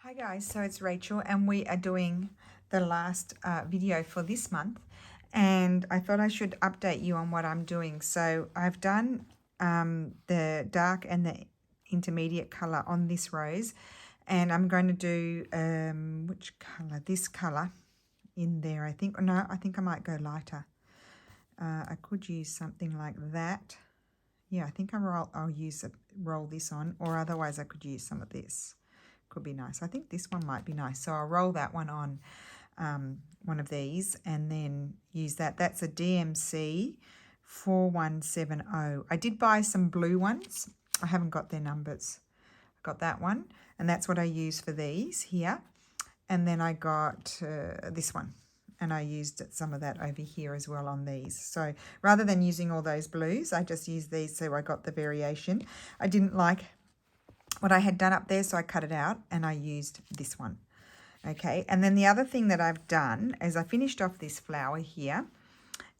Hi guys, so it's Rachel and we are doing the last video for this month, and I thought I should update you on what I'm doing. So I've done the dark and the intermediate color on this rose, and I'm going to do which color? This color in there, I think. No, I think I might go lighter. I could use something like that. Yeah, I think I'll roll this on, or otherwise I could use some of this. Could be nice. I think this one might be nice. So I'll roll that one on one of these and then use that. That's a DMC 4170. I did buy some blue ones. I haven't got their numbers. I got that one, and that's what I use for these here. And then I got this one, and I used some of that over here as well on these. So rather than using all those blues, I just used these, so I got the variation. I didn't like what I had done up there, so I cut it out and I used this one. Okay, and then the other thing that I've done is I finished off this flower here,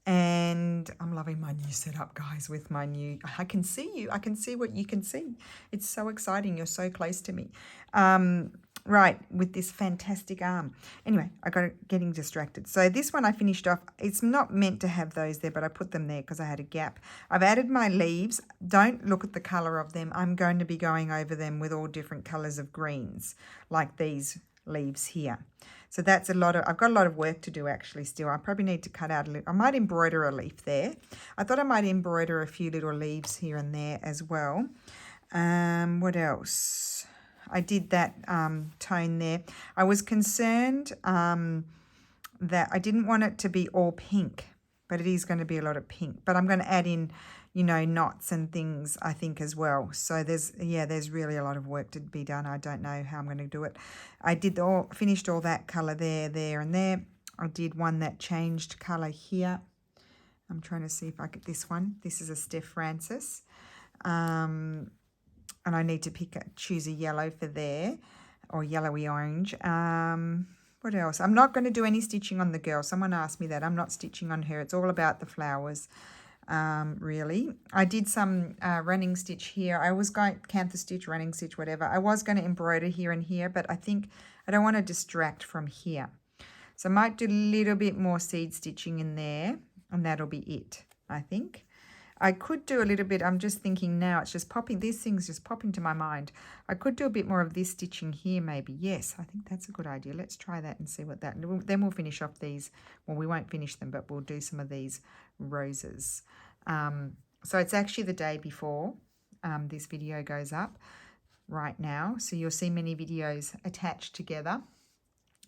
and I'm loving my new setup, guys, with my new, I can see you, I can see what you can see. It's so exciting, you're so close to me. Right, with this fantastic arm. Anyway, I got getting distracted. So this one I finished off. It's not meant to have those there, but I put them there because I had a gap. I've added my leaves. Don't look at the colour of them. I'm going to be going over them with all different colours of greens, like these leaves here. So that's I've got a lot of work to do actually still. I probably need to cut out a little. I might embroider a leaf there. I thought I might embroider a few little leaves here and there as well. What else? I did that tone there. I was concerned that I didn't want it to be all pink, but it is going to be a lot of pink. But I'm going to add in, you know, knots and things, I think, as well. So there's really a lot of work to be done. I don't know how I'm going to do it. I finished all that colour there, and there. I did one that changed colour here. I'm trying to see if I get this one. This is a Steph Francis. And I need to choose a yellow for there, or yellowy orange. What else? I'm not going to do any stitching on the girl. Someone asked me that. I'm not stitching on her. It's all about the flowers, really. I did some running stitch here. I was going canthus stitch, running stitch, whatever. I was going to embroider here and here, but I think I don't want to distract from here. So I might do a little bit more seed stitching in there, and that'll be it, I think. I could do a little bit, I'm just thinking now, it's just popping, these things just pop into my mind. I could do a bit more of this stitching here maybe. Yes, I think that's a good idea. Let's try that and see what that, then we'll finish off these. Well, we won't finish them, but we'll do some of these roses. So it's actually the day before this video goes up right now. So you'll see many videos attached together.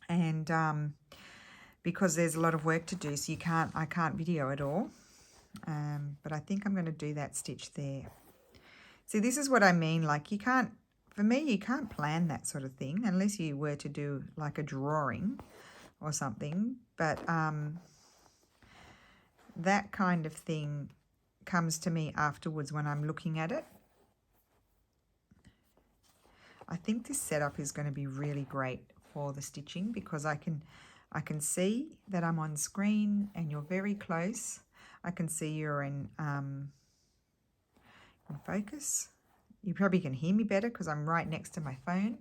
And because there's a lot of work to do, so I can't video it all. But I think I'm going to do that stitch there. See, this is what I mean. Like, for me, you can't plan that sort of thing unless you were to do like a drawing or something. But that kind of thing comes to me afterwards when I'm looking at it. I think this setup is going to be really great for the stitching because I can see that I'm on screen and you're very close. I can see you're in focus. You probably can hear me better because I'm right next to my phone.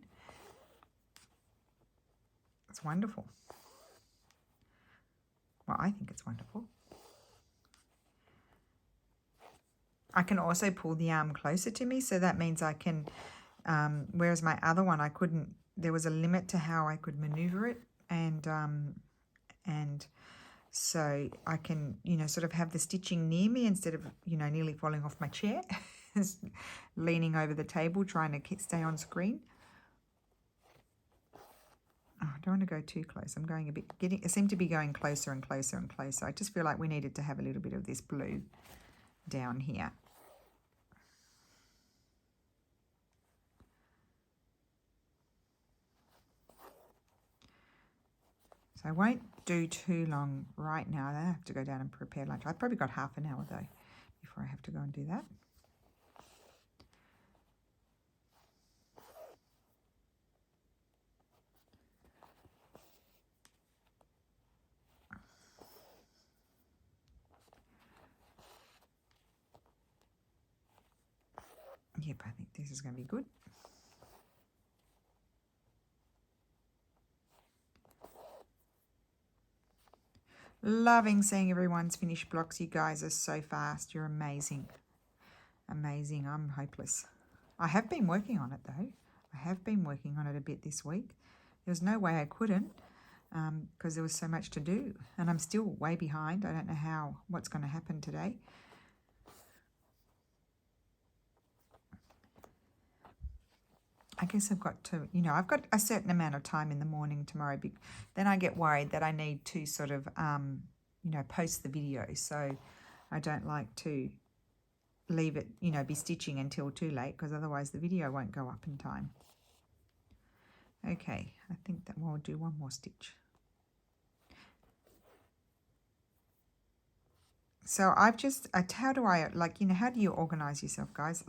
It's wonderful. Well, I think it's wonderful. I can also pull the arm closer to me, so that means I can, whereas my other one I couldn't, there was a limit to how I could maneuver it, and so I can, you know, sort of have the stitching near me instead of, you know, nearly falling off my chair, leaning over the table, trying to stay on screen. Oh, I don't want to go too close. I'm going a bit, I seem to be going closer and closer and closer. I just feel like we needed to have a little bit of this blue down here. So I won't do too long right now. I have to go down and prepare lunch. I've probably got half an hour though before I have to go and do that. Yep, I think this is going to be good. Loving seeing everyone's finished blocks. You guys are so fast. You're amazing. Amazing. I'm hopeless. I have been working on it though. I have been working on it a bit this week. There's no way I couldn't because there was so much to do. And I'm still way behind. I don't know what's going to happen today. I guess I've got to, I've got a certain amount of time in the morning tomorrow. Then I get worried that I need to sort of, post the video. So I don't like to leave it, be stitching until too late because otherwise the video won't go up in time. Okay, I think that we'll do one more stitch. So I've just, how do I, how do you organize yourself, guys?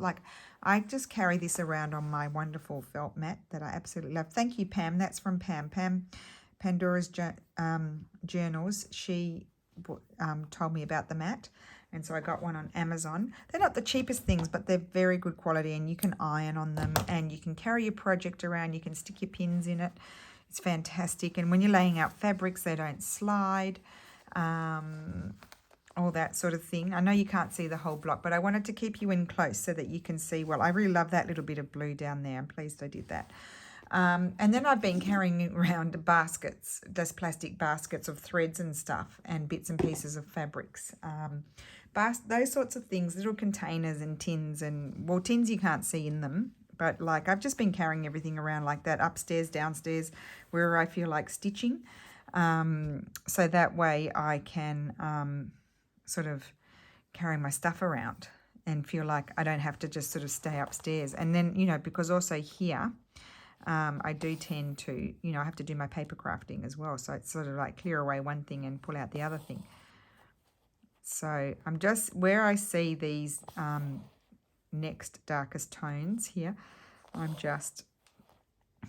I just carry this around on my wonderful felt mat that I absolutely love. Thank you, Pam. That's from Pam. Pandora's Journals. She told me about the mat. And so I got one on Amazon. They're not the cheapest things, but they're very good quality and you can iron on them and you can carry your project around. You can stick your pins in it. It's fantastic. And when you're laying out fabrics, they don't slide. All that sort of thing. I know you can't see the whole block, but I wanted to keep you in close so that you can see. Well, I really love that little bit of blue down there. I'm pleased I did that. And then I've been carrying around baskets, just plastic baskets of threads and stuff and bits and pieces of fabrics. Those sorts of things, little containers and tins well, tins you can't see in them, but I've just been carrying everything around like that, upstairs, downstairs, wherever I feel like stitching. So that way I can sort of carry my stuff around and feel like I don't have to just sort of stay upstairs. And then, because also here, I do tend to, I have to do my paper crafting as well. So it's sort of like clear away one thing and pull out the other thing. So I'm just, where I see these next darkest tones here, I'm just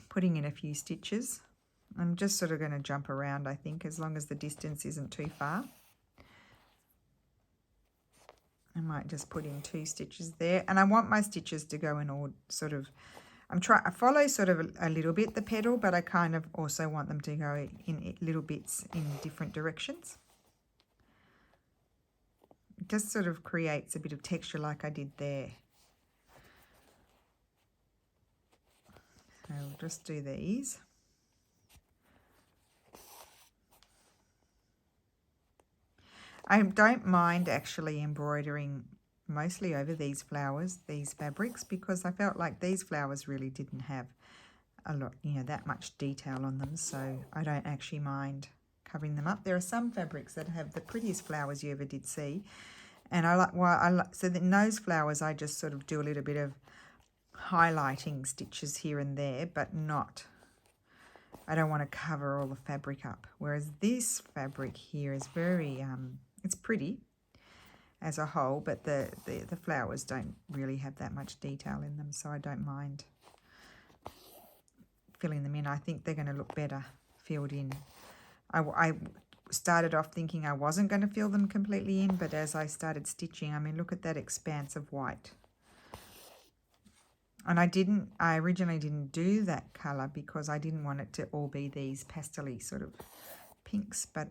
putting in a few stitches. I'm just sort of going to jump around, I think, as long as the distance isn't too far. I might just put in 2 stitches there. And I want my stitches to go in all sort of, I follow sort of a little bit the petal, but I kind of also want them to go in little bits in different directions. It just sort of creates a bit of texture like I did there. So we'll just do these. I don't mind actually embroidering mostly over these flowers, these fabrics, because I felt like these flowers really didn't have a lot, that much detail on them. So I don't actually mind covering them up. There are some fabrics that have the prettiest flowers you ever did see. And so in those flowers, I just sort of do a little bit of highlighting stitches here and there, but not, I don't want to cover all the fabric up. Whereas this fabric here is very, it's pretty as a whole, but the flowers don't really have that much detail in them, so I don't mind filling them in. I think they're going to look better filled in. I started off thinking I wasn't going to fill them completely in, but as I started stitching, I mean, look at that expanse of white. And I originally didn't do that colour because I didn't want it to all be these pastel-y sort of pinks, but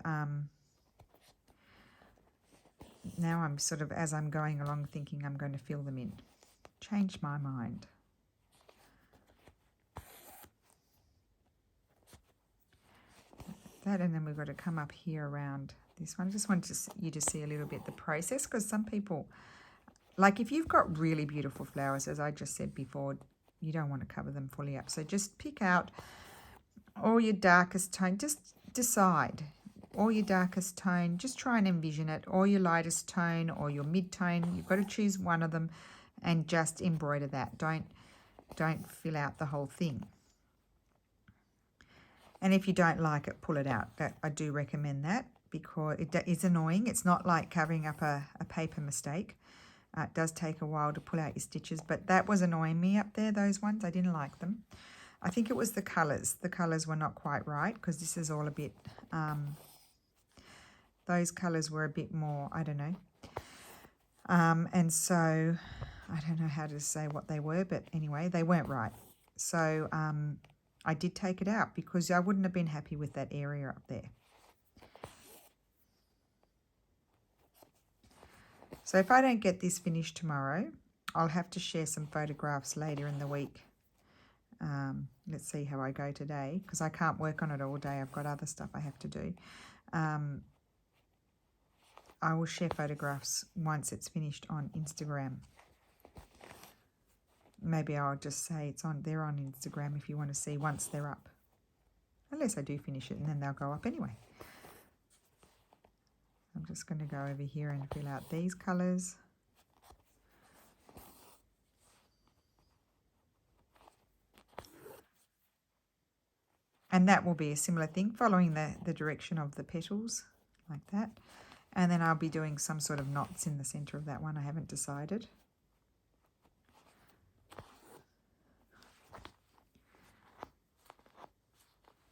now I'm sort of, as I'm going along, thinking I'm going to fill them in. Changed my mind. That, and then we've got to come up here around this one. I just wanted you to see a little bit the process, because some people, like if you've got really beautiful flowers, as I just said before, you don't want to cover them fully up. So just pick out all your darkest tone. Just decide all your darkest tone. Just try and envision it. Or your lightest tone or your mid-tone. You've got to choose one of them and just embroider that. Don't fill out the whole thing. And if you don't like it, pull it out. That I do recommend that, because it is annoying. It's not like covering up a paper mistake. It does take a while to pull out your stitches, but that was annoying me up there, those ones. I didn't like them. I think it was the colours. The colours were not quite right, because this is all a bit, those colours were a bit more, I don't know. And so I don't know how to say what they were, but anyway, they weren't right. So I did take it out because I wouldn't have been happy with that area up there. So if I don't get this finished tomorrow, I'll have to share some photographs later in the week. Let's see how I go today, because I can't work on it all day. I've got other stuff I have to do. I will share photographs once it's finished on Instagram. Maybe I'll just say they're on Instagram if you want to see once they're up. Unless I do finish it, and then they'll go up anyway. I'm just going to go over here and fill out these colours. And that will be a similar thing, following the direction of the petals, like that. And then I'll be doing some sort of knots in the centre of that one. I haven't decided.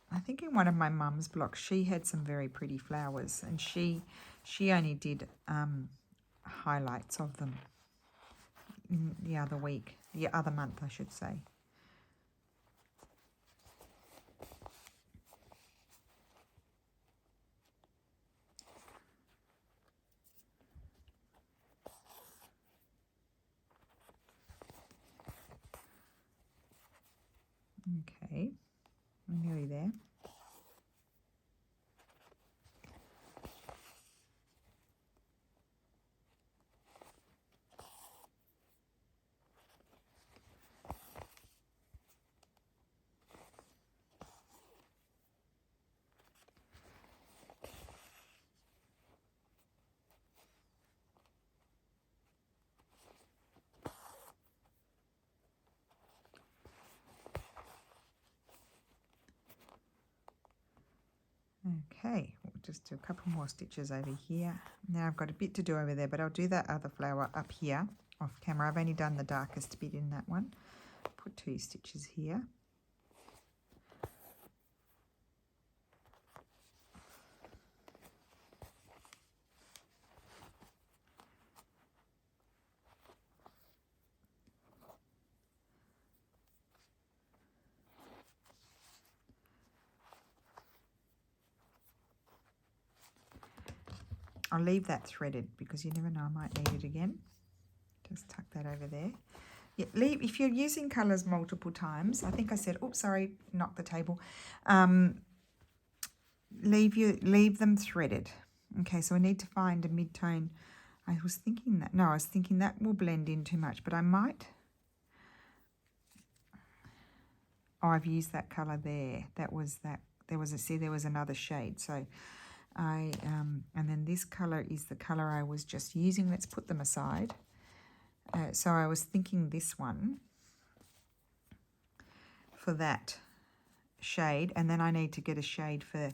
I think in one of my mum's blocks, she had some very pretty flowers, and she only did highlights of them in the other month, I should say. Okay, we're nearly there. Okay, we'll just do a couple more stitches over here. Now I've got a bit to do over there, but I'll do that other flower up here off camera. I've only done the darkest bit in that one. Put 2 stitches here. I'll leave that threaded because you never know, I might need it again. Just tuck that over there. Yeah, if you're using colours multiple times, I think I said, oops, sorry, knocked the table. Leave them threaded. Okay, so I need to find a mid-tone. I was thinking that will blend in too much, but I might. Oh, I've used that colour there. There was another shade. So and then this colour is the colour I was just using. Let's put them aside. So I was thinking this one for that shade, and then I need to get a shade for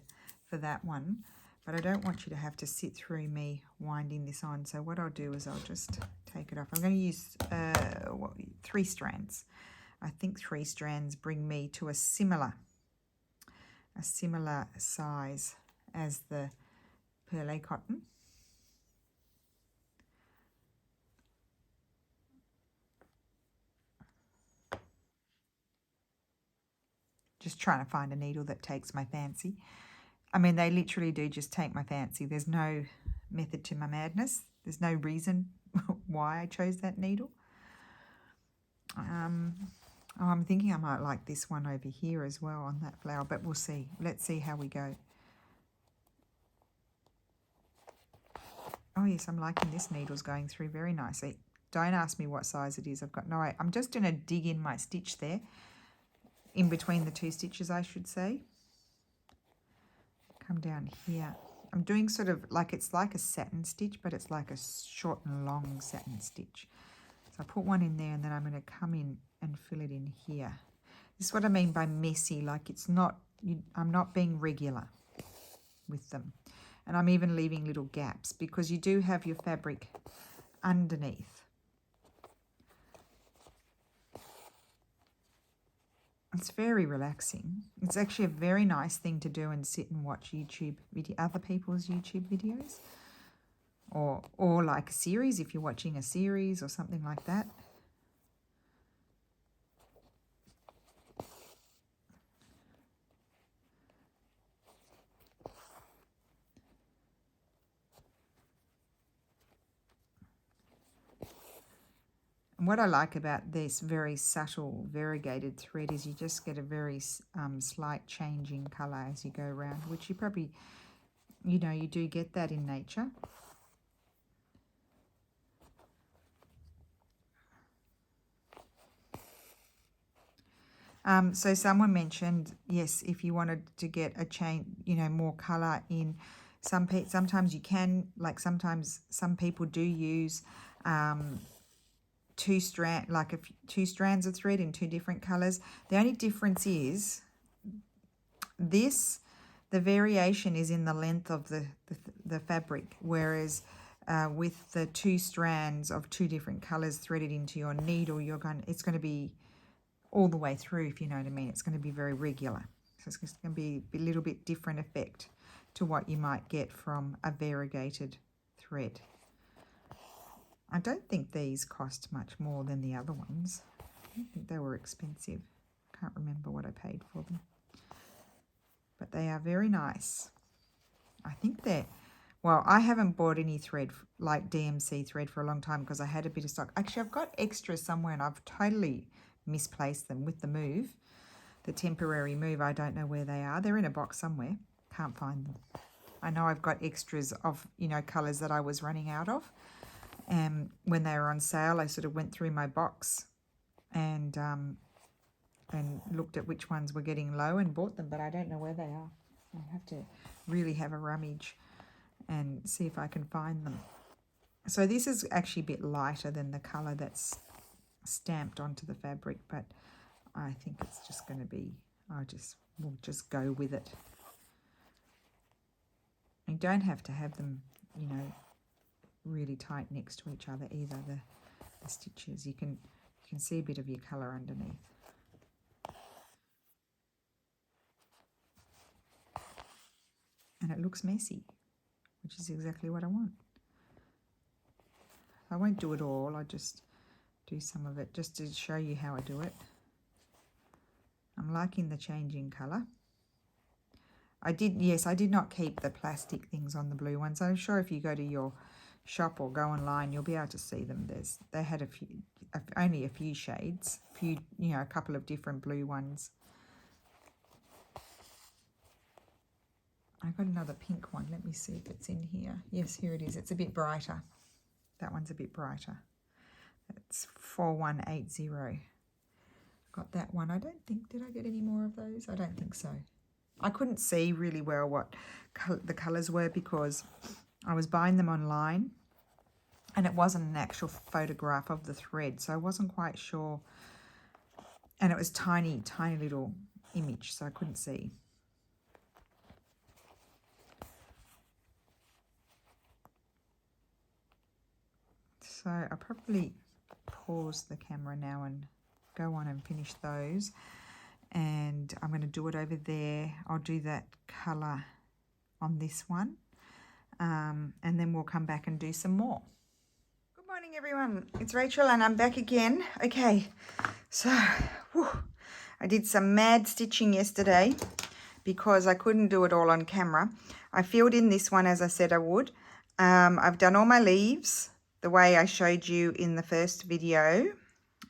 that one. But I don't want you to have to sit through me winding this on. So what I'll do is I'll just take it off. I'm going to use 3 strands. I think 3 strands bring me to a similar size as the perle cotton. Just trying to find a needle that takes my fancy. I mean, they literally do just take my fancy. There's no method to my madness. There's no reason why I chose that needle. I'm thinking I might like this one over here as well on that flower, but we'll see. Let's see how we go. Oh yes, I'm liking this needle's going through very nicely. Don't ask me what size it is. I've got no idea. I'm just going to dig in my stitch there, in between the 2 stitches, I should say. Come down here. I'm doing sort of like, it's like a satin stitch, but it's like a short and long satin stitch. So I put one in there, and then I'm going to come in and fill it in here. This is what I mean by messy. Like, it's not, I'm not being regular with them. And I'm even leaving little gaps because you do have your fabric underneath. It's very relaxing. It's actually a very nice thing to do and sit and watch other people's YouTube videos. Or like a series, if you're watching a series or something like that. And what I like about this very subtle variegated thread is you just get a very slight change in colour as you go around, which you probably, you know, you do get that in nature. So someone mentioned, yes, if you wanted to get a change, you know, more colour in sometimes you can, like sometimes some people do use two strands of thread in two different colours. The only difference is the variation is in the length of the fabric, whereas with the two strands of two different colours threaded into your needle, it's going to be all the way through, if you know what I mean. It's going to be very regular. So it's going to be a little bit different effect to what you might get from a variegated thread. I don't think these cost much more than the other ones. I don't think they were expensive. I can't remember what I paid for them. But they are very nice. I think they're, well, I haven't bought any thread like DMC thread for a long time because I had a bit of stock. Actually, I've got extras somewhere and I've totally misplaced them with the move, the temporary move. I don't know where they are. They're in a box somewhere. Can't find them. I know I've got extras of, you know, colours that I was running out of. And when they were on sale, I sort of went through my box and looked at which ones were getting low and bought them, but I don't know where they are. I have to really have a rummage and see if I can find them. So this is actually a bit lighter than the colour that's stamped onto the fabric, but I think it's just going to be, we'll just go with it. You don't have to have them, you know, really tight next to each other either, the stitches. You can see a bit of your colour underneath. And it looks messy, which is exactly what I want. I won't do it all, I'll just do some of it just to show you how I do it. I'm liking the change in colour. I did not keep the plastic things on the blue ones. I'm sure if you go to your shop or go online, you'll be able to see them. They had only a few shades, you know, a couple of different blue ones. I got another pink one. Let me see if it's in here. Yes, here it is. It's a bit brighter. That one's a bit brighter. It's 4180. Got that one. I don't think, did I get any more of those? I don't think so. I couldn't see really well what the colours were because I was buying them online and it wasn't an actual photograph of the thread, so I wasn't quite sure. And it was tiny, tiny little image, so I couldn't see. So I'll probably pause the camera now and go on and finish those. And I'm going to do it over there. I'll do that colour on this one. And then we'll come back and do some more. Good morning, everyone. It's Rachel and I'm back again. Okay, so I did some mad stitching yesterday because I couldn't do it all on camera. I filled in this one as I said I would. I've done all my leaves the way I showed you in the first video.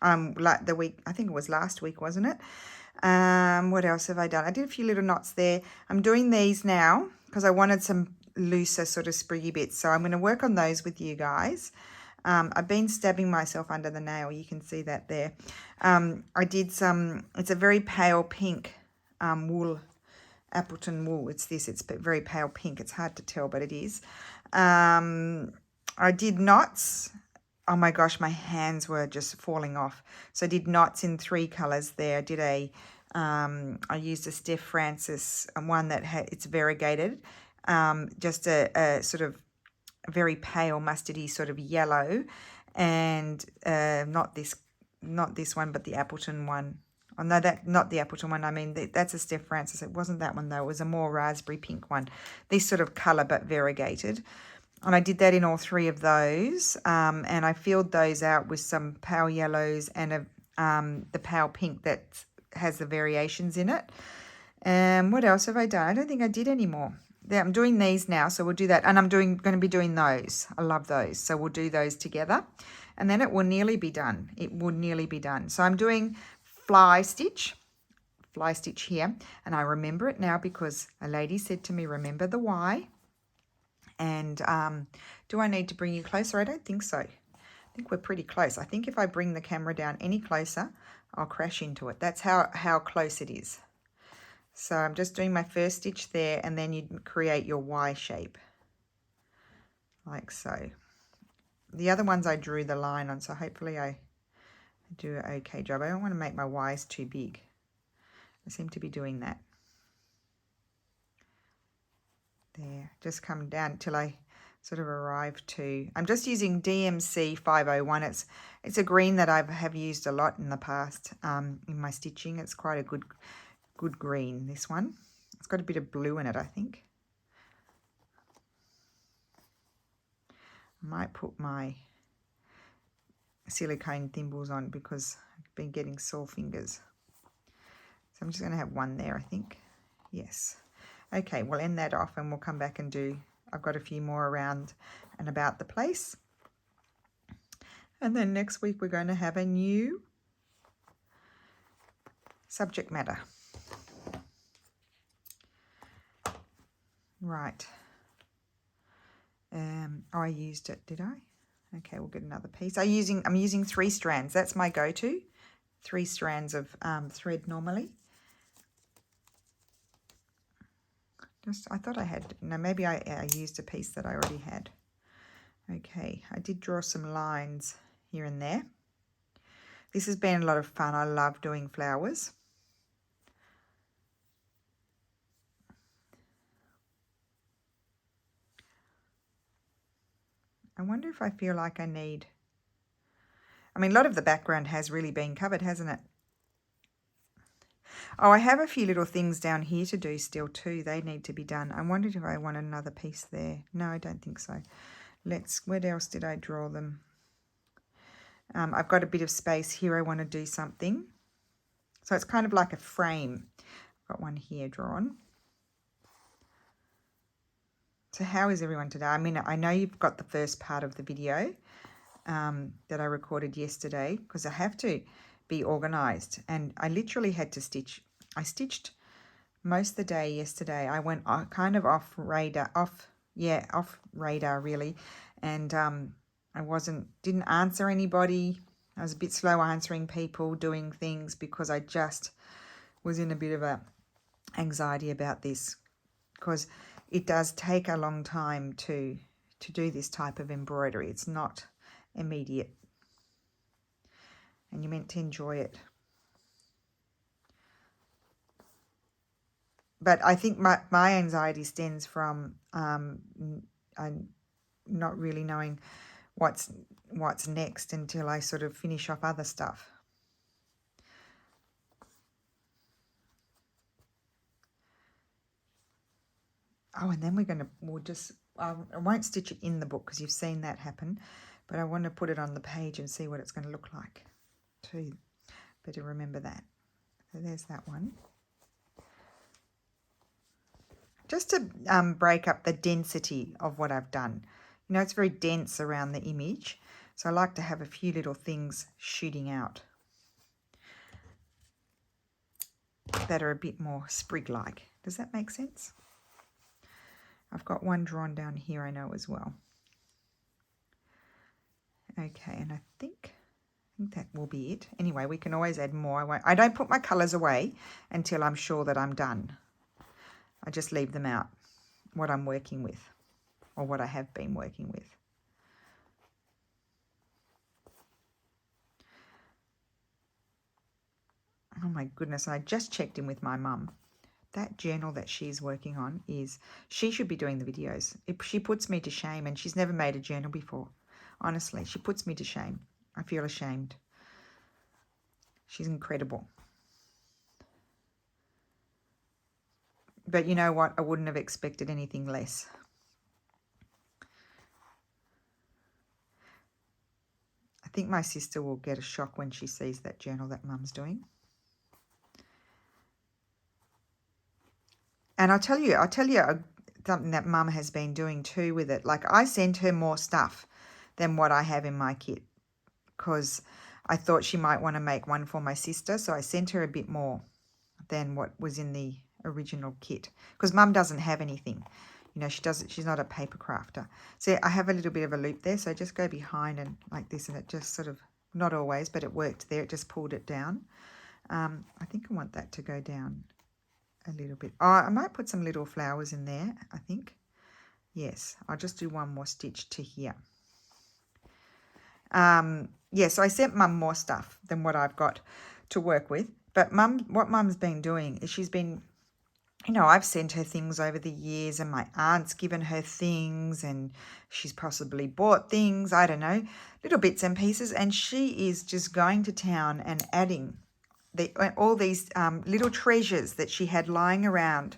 Like the week, I think it was last week, wasn't it? What else have I done? I did a few little knots there. I'm doing these now because I wanted some looser sort of spriggy bits. So I'm going to work on those with you guys. I've been stabbing myself under the nail. You can see that there. I did some, it's a very pale pink wool, Appleton wool. It's very pale pink. It's hard to tell, but it is. I did knots. Oh my gosh, my hands were just falling off. So I did knots in 3 colours there. I did I used a Steph Francis one that it's variegated. Just a sort of very pale mustardy sort of yellow, and not this one, but the Appleton one. Oh no, not the Appleton one. I mean that's a Steph Francis. It wasn't that one though. It was a more raspberry pink one. This sort of colour but variegated. And I did that in all 3 of those, and I filled those out with some pale yellows and the pale pink that has the variations in it. And what else have I done? I don't think I did any more. I'm doing these now, so we'll do that. And I'm going to be doing those. I love those. So we'll do those together. And then it will nearly be done. It will nearly be done. So I'm doing fly stitch here. And I remember it now because a lady said to me, remember the Y. And do I need to bring you closer? I don't think so. I think we're pretty close. I think if I bring the camera down any closer, I'll crash into it. That's how close it is. So I'm just doing my first stitch there, and then you create your Y shape, like so. The other ones I drew the line on, so hopefully I do an okay job. I don't want to make my Ys too big. I seem to be doing that. There, just come down till I sort of arrive to, I'm just using DMC 501. It's a green that I have used a lot in the past in my stitching. It's quite a good green, this one. It's got a bit of blue in it, I think. I might put my silicone thimbles on because I've been getting sore fingers. So I'm just going to have one there, I think. Yes. Okay, we'll end that off and we'll come back and do, I've got a few more around and about the place. And then next week we're going to have a new subject matter. Right. I used it, did I? Okay, we'll get another piece. I'm using 3 strands. That's my go-to. 3 strands of thread normally. I thought I had, no, maybe I used a piece that I already had. Okay, I did draw some lines here and there. This has been a lot of fun. I love doing flowers. I wonder if I feel like I need, I mean, a lot of the background has really been covered, hasn't it? Oh, I have a few little things down here to do still too. They need to be done. I wondered if I want another piece there. No, I don't think so. Where else did I draw them? I've got a bit of space here. I want to do something. So it's kind of like a frame. I've got one here drawn. So how is everyone today? I mean, I know you've got the first part of the video that I recorded yesterday because I have to be organised, and I literally had to stitch. I stitched most of the day yesterday. I went kind of off radar really, and I didn't answer anybody. I was a bit slow answering people, doing things because I just was in a bit of a anxiety about this because it does take a long time to do this type of embroidery. It's not immediate, and you're meant to enjoy it. But I think my anxiety stems from not really knowing what's next until I sort of finish off other stuff. Oh, and then I won't stitch it in the book because you've seen that happen, but I want to put it on the page and see what it's going to look like too. Better remember that. So there's that one. Just to break up the density of what I've done. You know, it's very dense around the image, so I like to have a few little things shooting out that are a bit more sprig-like. Does that make sense? I've got one drawn down here, I know, as well. Okay, and I think that will be it. Anyway, we can always add more. I don't put my colours away until I'm sure that I'm done. I just leave them out, what I'm working with, or what I have been working with. Oh my goodness, and I just checked in with my mum. That journal that she's working on she should be doing the videos. She puts me to shame, and she's never made a journal before. Honestly, she puts me to shame. I feel ashamed. She's incredible. But you know what? I wouldn't have expected anything less. I think my sister will get a shock when she sees that journal that Mum's doing. And I'll tell you, something that Mum has been doing too with it. Like, I sent her more stuff than what I have in my kit because I thought she might want to make one for my sister, so I sent her a bit more than what was in the original kit because Mum doesn't have anything. You know, she's not a paper crafter. So I have a little bit of a loop there, so I just go behind and like this, and it just sort of, not always, but it worked there. It just pulled it down. I think I want that to go down a little bit. Oh, I might put some little flowers in there, I think. Yes, I'll just do one more stitch to here. Yeah, so I sent Mum more stuff than what I've got to work with. But what Mum's been doing is she's been, you know, I've sent her things over the years, and my aunt's given her things, and she's possibly bought things, I don't know, little bits and pieces, and she is just going to town and adding all these little treasures that she had lying around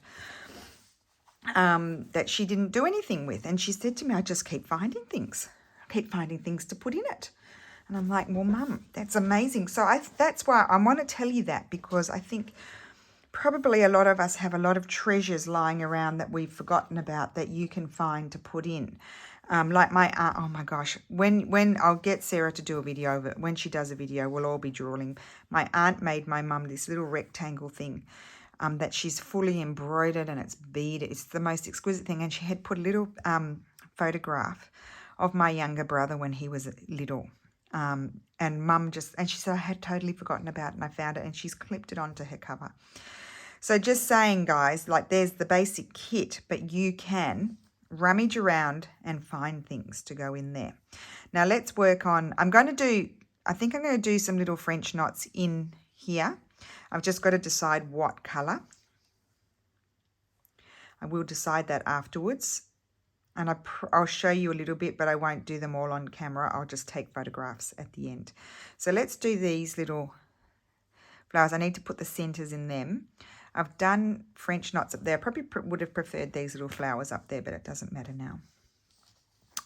that she didn't do anything with. And she said to me, I just keep finding things. I keep finding things to put in it. And I'm like, well, Mum, that's amazing. So that's why I want to tell you that, because I think probably a lot of us have a lot of treasures lying around that we've forgotten about that you can find to put in. Like my aunt, oh my gosh, when I'll get Sarah to do a video of it, when she does a video, we'll all be drooling. My aunt made my mum this little rectangle thing that she's fully embroidered, and it's beaded. It's the most exquisite thing. And she had put a little photograph of my younger brother when he was little. And Mum and she said, I had totally forgotten about it, and I found it, and she's clipped it onto her cover. So just saying, guys, like, there's the basic kit, but you can rummage around and find things to go in there. Now let's work on, I think I'm going to do some little French knots in here. I've just got to decide what colour. I will decide that afterwards. And I'll show you a little bit, but I won't do them all on camera. I'll just take photographs at the end. So let's do these little flowers. I need to put the centres in them. I've done French knots up there. I probably would have preferred these little flowers up there, but it doesn't matter now.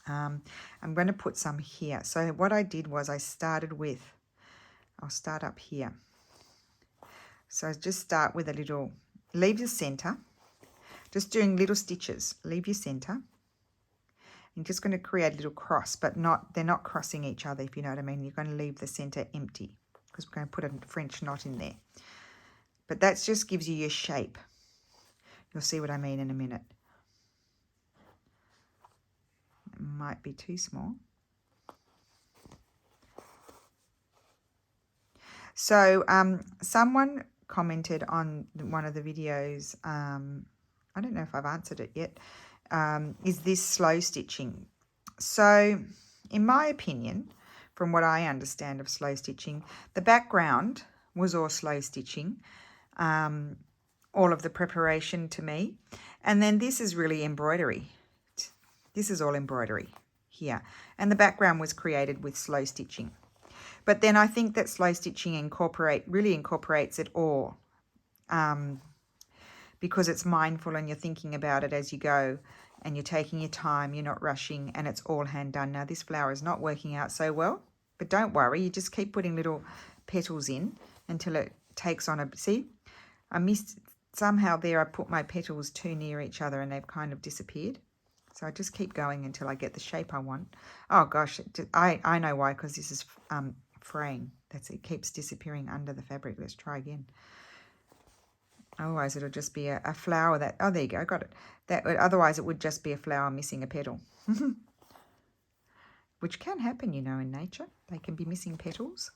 I'm going to put some here. So what I did was I'll start up here. So just start with a little, leave your centre, just doing little stitches, leave your centre. I'm just going to create a little cross, but they're not crossing each other, if you know what I mean. You're going to leave the centre empty because we're going to put a French knot in there. But that just gives you your shape. You'll see what I mean in a minute. It might be too small. So someone commented on one of the videos, I don't know if I've answered it yet, is this slow stitching? So in my opinion, from what I understand of slow stitching, the background was all slow stitching, all of the preparation to me, and then this is really embroidery. This is all embroidery here, and the background was created with slow stitching. But then I think that slow stitching really incorporates it all, because it's mindful and you're thinking about it as you go, and you're taking your time, you're not rushing, and it's all hand done. Now this flower is not working out so well, but don't worry, you just keep putting little petals in until it takes on see, I missed somehow there, I put my petals too near each other and they've kind of disappeared. So I just keep going until I get the shape I want. Oh gosh, I know why, because this is fraying. It keeps disappearing under the fabric. Let's try again. Otherwise, it'll just be a flower that, oh, there you go, got it. Otherwise, it would just be a flower missing a petal. Which can happen, you know, in nature. They can be missing petals.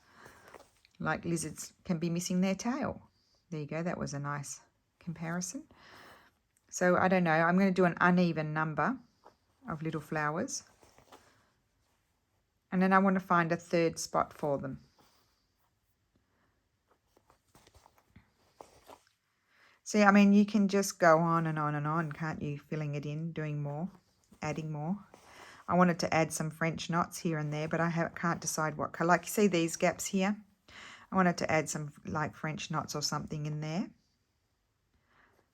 Like lizards can be missing their tail. There you go, that was a nice comparison. So, I don't know, I'm going to do an uneven number of little flowers. And then I want to find a third spot for them. See, I mean, you can just go on and on and on, can't you? Filling it in, doing more, adding more. I wanted to add some French knots here and there, but I can't decide what colour. Like, you see these gaps here? I wanted to add some, like, French knots or something in there.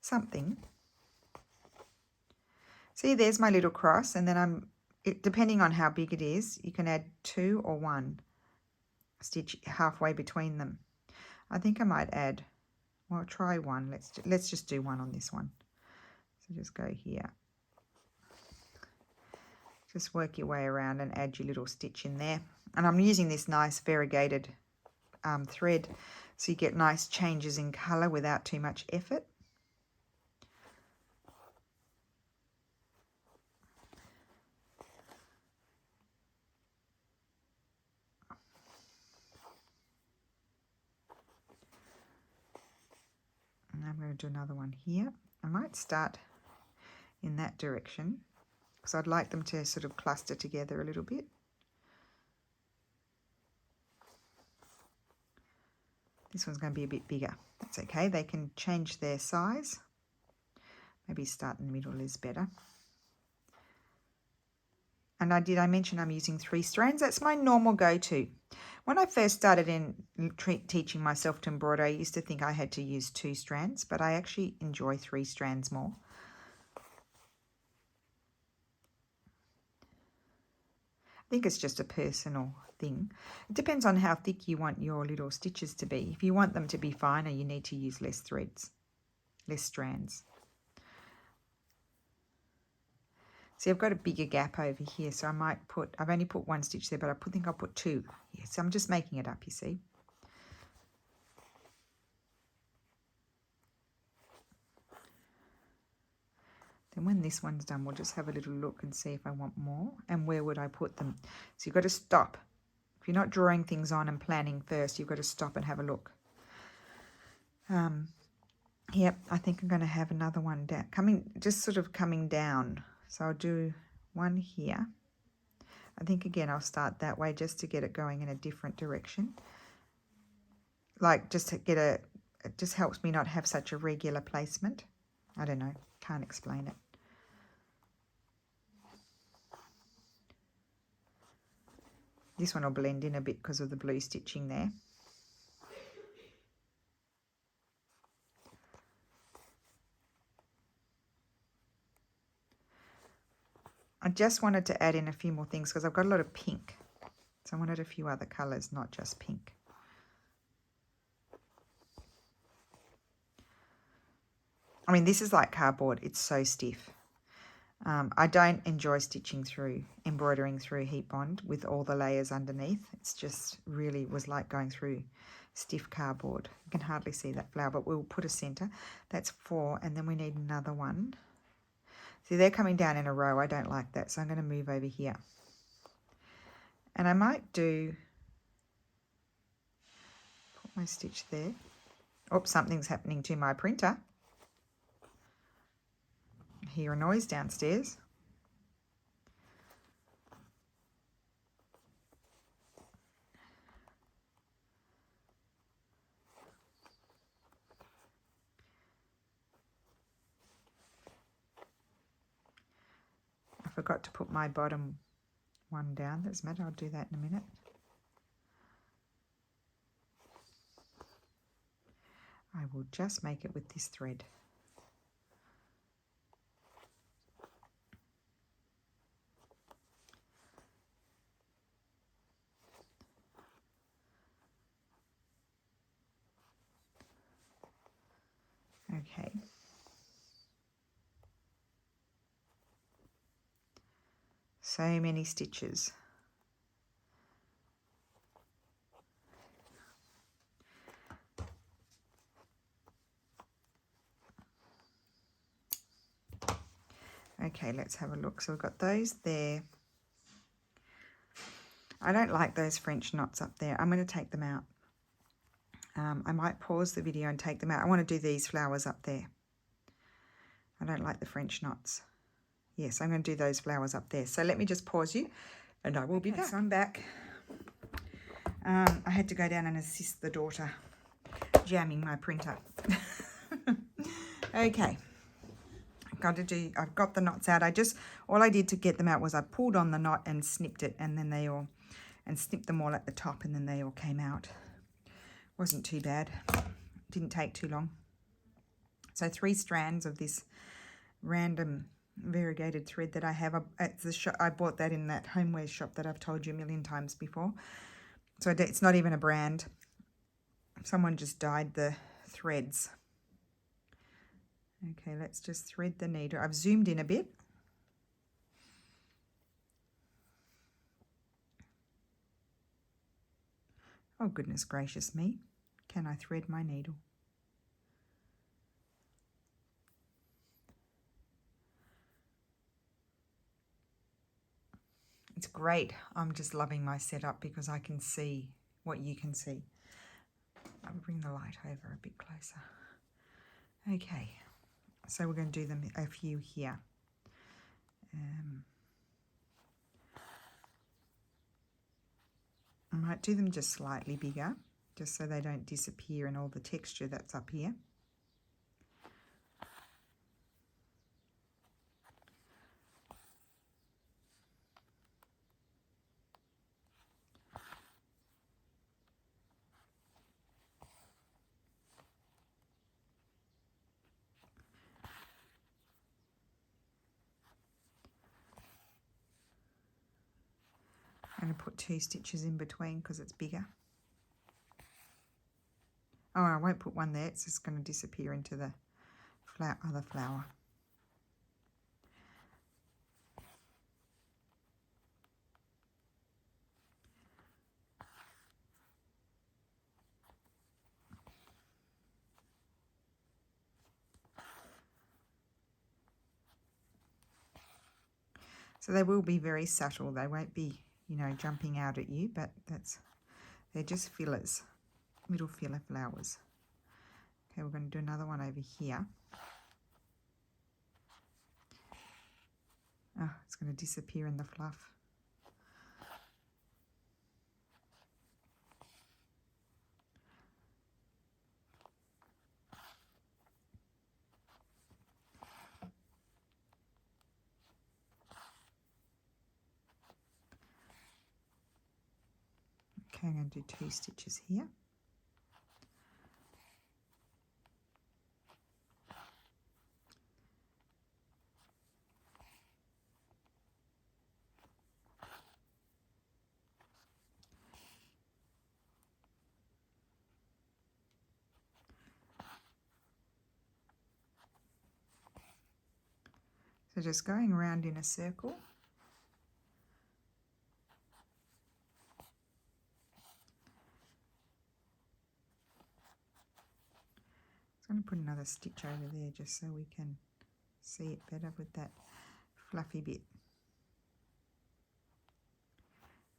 Something. See, there's my little cross, and then depending on how big it is, you can add 2 or 1 stitch halfway between them. I think I might add, well, try 1. Let's just do 1 on this one. So just go here Just work your way around and add your little stitch in there. And I'm using this nice variegated thread, so you get nice changes in colour without too much effort. And I'm going to do another one here. I might start in that direction because I'd like them to sort of cluster together a little bit. This one's going to be a bit bigger. That's okay. They can change their size. Maybe start in the middle is better. And I mention I'm using 3 strands. That's my normal go-to. When I first started in teaching myself to embroider, I used to think I had to use 2 strands, but I actually enjoy 3 strands more. I think it's just a personal thing. It depends on how thick you want your little stitches to be. If you want them to be finer, you need to use less threads, less strands. See, I've got a bigger gap over here, so I might put, I've only put 1 stitch there, but I think I'll put 2. Yeah, so I'm just making it up, you see. Then when this one's done, we'll just have a little look and see if I want more. And where would I put them? So you've got to stop. If you're not drawing things on and planning first, you've got to stop and have a look. Yep, I think I'm going to have another one down, just sort of coming down. So I'll do one here. I think again I'll start that way just to get it going in a different direction. Like just to get it just helps me not have such a regular placement. I don't know, can't explain it. This one will blend in a bit because of the blue stitching there. I just wanted to add in a few more things because I've got a lot of pink. So I wanted a few other colours, not just pink. I mean, this is like cardboard. It's so stiff. I don't enjoy embroidering through heat bond with all the layers underneath. It's just really was like going through stiff cardboard. You can hardly see that flower, but we'll put a centre. That's 4, and then we need another one. See, they're coming down in a row. I don't like that, so I'm going to move over here. And I might put my stitch there. Oops, something's happening to my printer. I hear a noise downstairs. I forgot to put my bottom one down. Doesn't matter, I'll do that in a minute. I will just make it with this thread. Okay. So many stitches. Okay, let's have a look. So we've got those there. I don't like those French knots up there. I'm going to take them out. I might pause the video and take them out. I want to do these flowers up there. I don't like the French knots. Yes, I'm going to do those flowers up there. So let me just pause you and I will be back. So I'm back. I had to go down and assist the daughter jamming my printer. Okay. I've got the knots out. All I did to get them out was I pulled on the knot and snipped it, and then snipped them all at the top, and then they all came out. Wasn't too bad. Didn't take too long. So 3 strands of this random variegated thread that I have at the shop. I bought that in that homeware shop that I've told you a million times before. So it's not even a brand. Someone just dyed the threads. Okay, let's just thread the needle. I've zoomed in a bit. Oh, goodness gracious me. Can I thread my needle? It's great. I'm just loving my setup because I can see what you can see. I'll bring the light over a bit closer. Okay, so we're going to do them a few here. I might do them just slightly bigger, just so they don't disappear in all the texture that's up here. I'm going to put 2 stitches in between because it's bigger. Oh, I won't put one there. It's just going to disappear into the other flower. So they will be very subtle. They won't be, you know, jumping out at you, but they're just fillers, little filler flowers. Okay, we're going to do another one over here. Oh, it's going to disappear in the fluff. Okay, I'm going to do 2 stitches here. So just going around in a circle. I'm going to put another stitch over there just so we can see it better with that fluffy bit.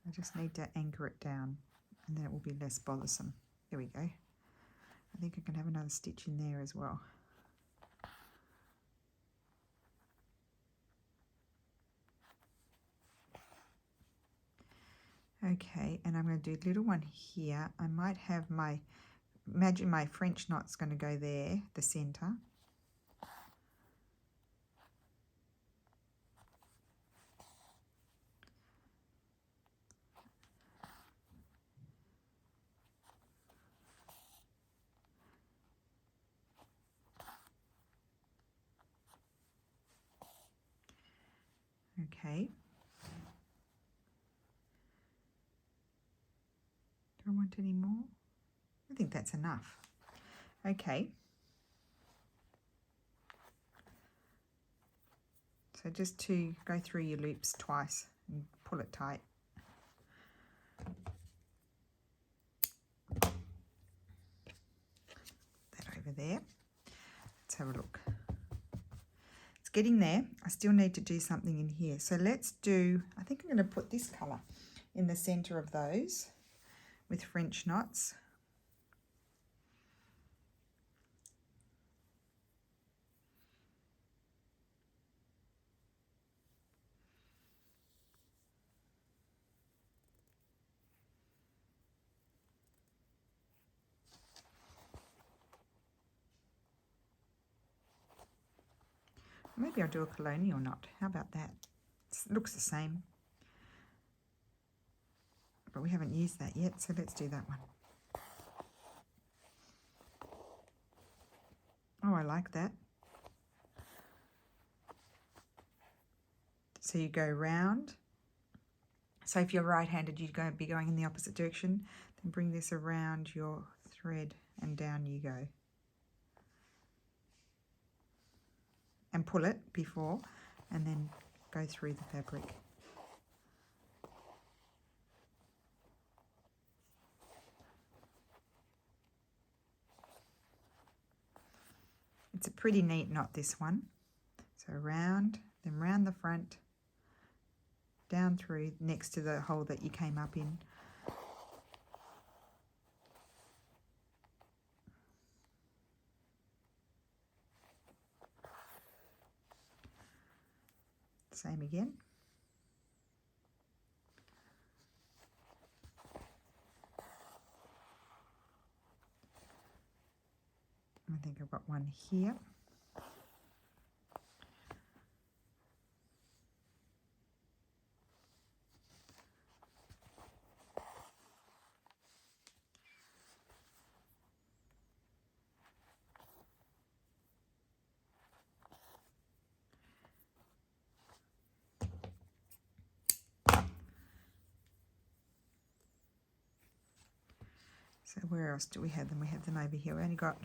I just need to anchor it down and then it will be less bothersome. There we go. I think I can have another stitch in there as well. Okay, and I'm going to do a little one here. I might have imagine my French knot's going to go there, the center. Okay. Do I want any more? I think that's enough. Okay. So just to go through your loops twice and pull it tight. That over there. Let's have a look. It's getting there. I still need to do something in here. So let's do, I think I'm going to put this colour in the centre of those with French knots. Maybe I'll do a colonial knot. How about that? It looks the same. But we haven't used that yet, so let's do that one. Oh, I like that. So you go round. So if you're right-handed, you'd be going in the opposite direction. Then bring this around your thread and down you go. And pull it before, and then go through the fabric. It's a pretty neat knot, this one. So round, then round the front, down through next to the hole that you came up in. Same again. I think I've got one here. So where else do we have them? We have them over here. We only got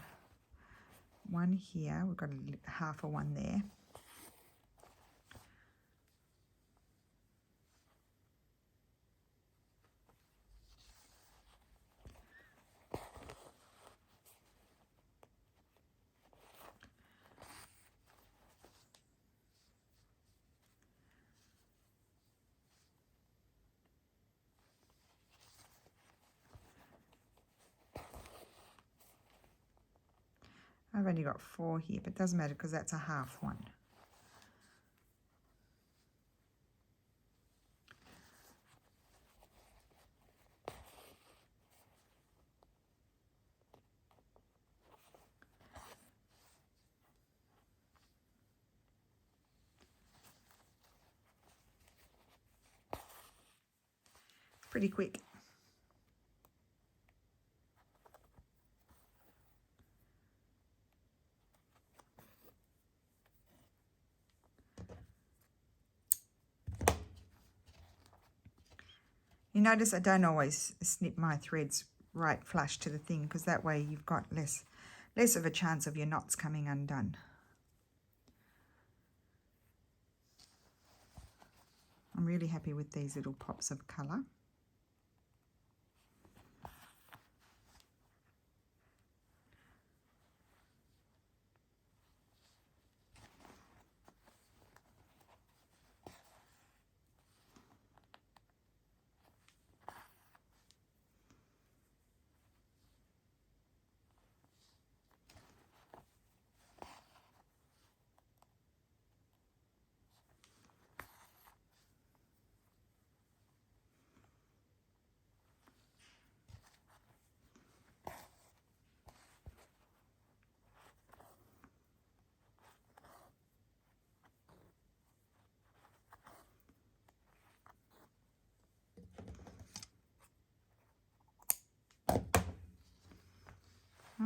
one here. We've got a half of one there. I've only got 4 here, but it doesn't matter because that's a half one. Pretty quick. You notice I don't always snip my threads right flush to the thing because that way you've got less of a chance of your knots coming undone. I'm really happy with these little pops of colour.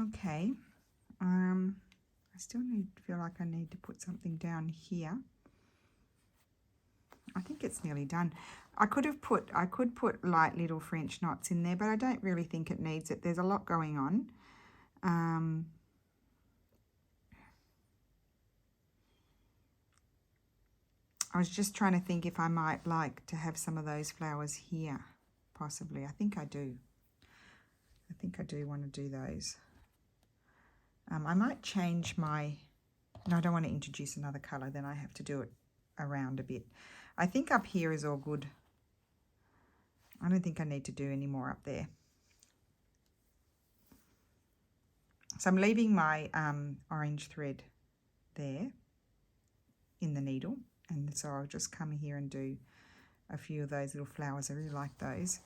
Okay, I still feel like I need to put something down here. I think it's nearly done. I could put light little French knots in there, but I don't really think it needs it. There's a lot going on. I was just trying to think if I might like to have some of those flowers here, possibly. I think I do. I think I do want to do those. I might change my... No, I don't want to introduce another colour. Then I have to do it around a bit. I think up here is all good. I don't think I need to do any more up there. So I'm leaving my orange thread there in the needle. And so I'll just come here and do a few of those little flowers. I really like those.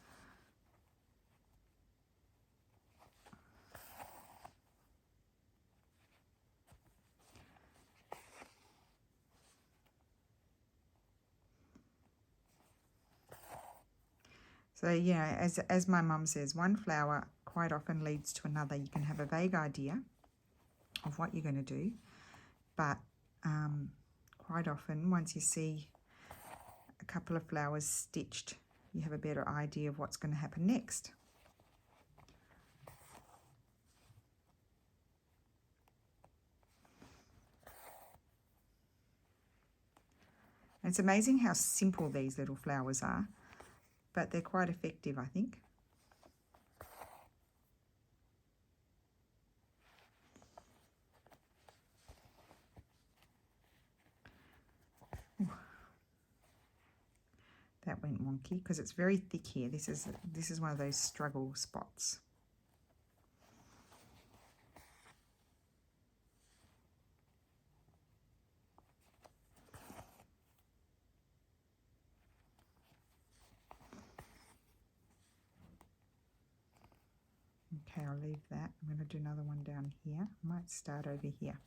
So, yeah, as my mum says, one flower quite often leads to another. You can have a vague idea of what you're going to do, but quite often once you see a couple of flowers stitched, you have a better idea of what's going to happen next. And it's amazing how simple these little flowers are, but they're quite effective, I think. That went wonky because it's very thick here. This is one of those struggle spots. Okay, I'll leave that. I'm going to do another one down here. I might start over here.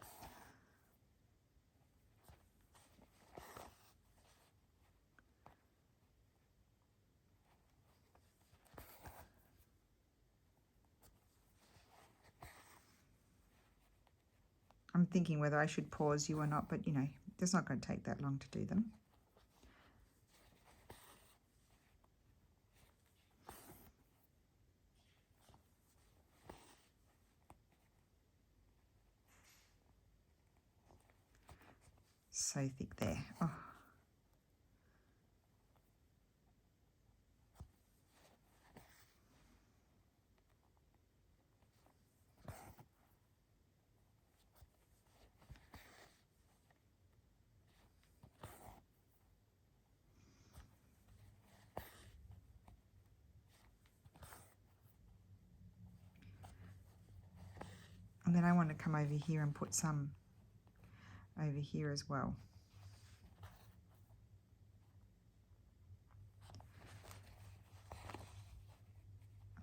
I'm thinking whether I should pause you or not, but you know, it's not going to take that long to do them. So thick there. Oh. And then I want to come over here and put some over here as well.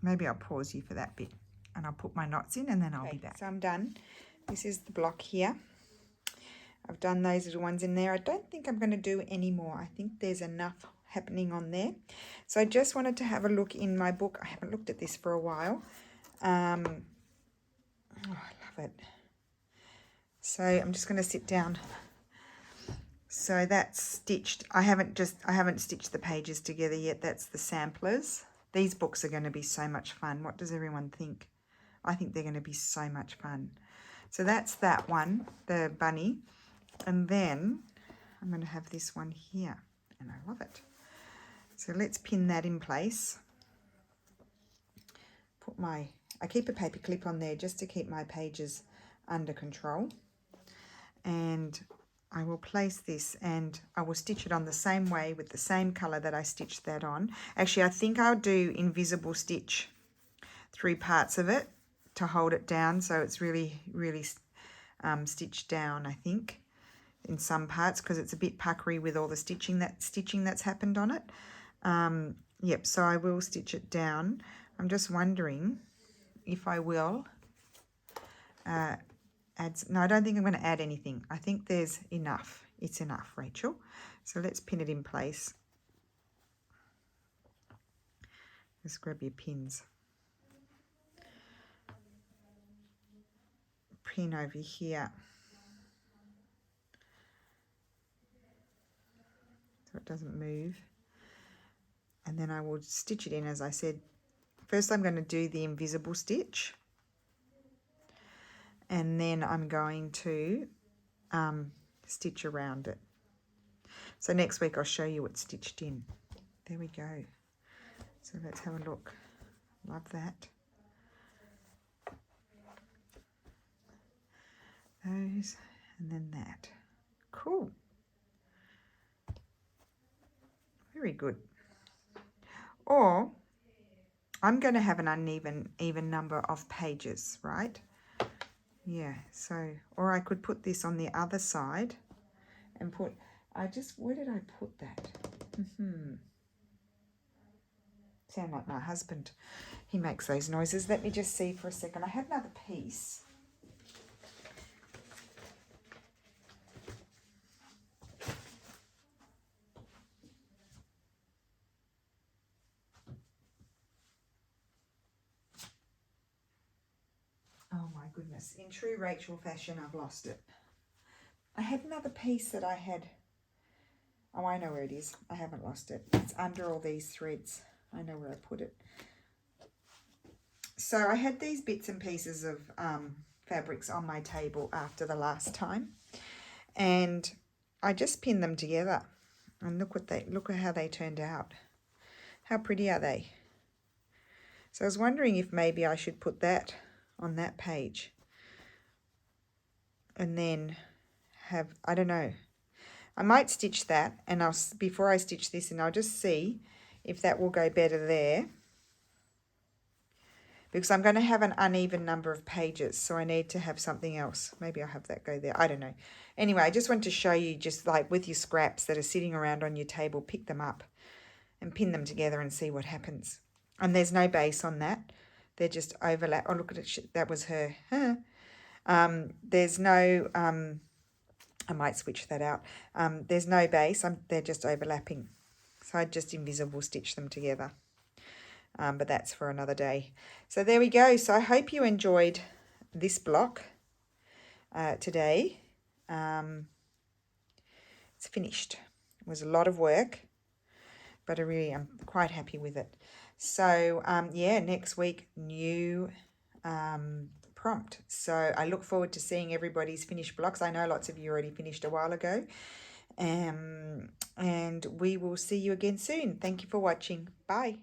Maybe I'll pause you for that bit and I'll put my knots in and then I'll be back. So I'm done. This is the block here. I've done those little ones in there. I don't think I'm going to do any more. I think there's enough happening on there. So I just wanted to have a look in my book. I haven't looked at this for a while. Oh, I love it. So I'm just going to sit down. So that's stitched. I haven't stitched the pages together yet. That's the samplers. These books are going to be so much fun. What does everyone think? I think they're going to be so much fun. So that's that one, the bunny. And then I'm going to have this one here. And I love it. So let's pin that in place. I keep a paper clip on there just to keep my pages under control. And I will place this and I will stitch it on the same way with the same colour that I stitched that on. Actually, I think I'll do invisible stitch through parts of it to hold it down so it's really, really stitched down, I think, in some parts because it's a bit puckery with all the stitching that's happened on it. Yep, so I will stitch it down. I'm just wondering if I will no, I don't think I'm going to add anything. I think there's enough. It's enough, Rachel. So let's pin it in place. Just grab your pins. Pin over here. So it doesn't move. And then I will stitch it in, as I said. First I'm going to do the invisible stitch. And then I'm going to stitch around it. So next week I'll show you what's stitched in. There we go. So let's have a look. Love that. Those and then that. Cool. Very good. Or I'm going to have an even number of pages, right? Yeah, so, or I could put this on the other side and put, where did I put that? Sound like my husband. He makes those noises. Let me just see for a second. I had another piece. Oh my goodness. In true Rachel fashion, I've lost it. I had another piece that I had. Oh, I know where it is. I haven't lost it. It's under all these threads. I know where I put it. So I had these bits and pieces of fabrics on my table after the last time. And I just pinned them together. And look at how they turned out. How pretty are they? So I was wondering if maybe I should put that on that page. And then have, I don't know. I might stitch that, and before I stitch this, and I'll just see if that will go better there, because I'm going to have an uneven number of pages, so I need to have something else. Maybe I'll have that go there. I don't know. Anyway, I just want to show you, just like with your scraps that are sitting around on your table, pick them up and pin them together and see what happens. And there's no base on that. They're just overlap. Oh, look at it. That was her. There's no, I might switch that out. There's no base. They're just overlapping. So I just invisible stitch them together. But that's for another day. So there we go. So I hope you enjoyed this block today. It's finished. It was a lot of work, but I'm quite happy with it. So yeah, next week, new prompt. So I look forward to seeing everybody's finished blocks. I know lots of you already finished a while ago. And we will see you again soon. Thank you for watching. Bye.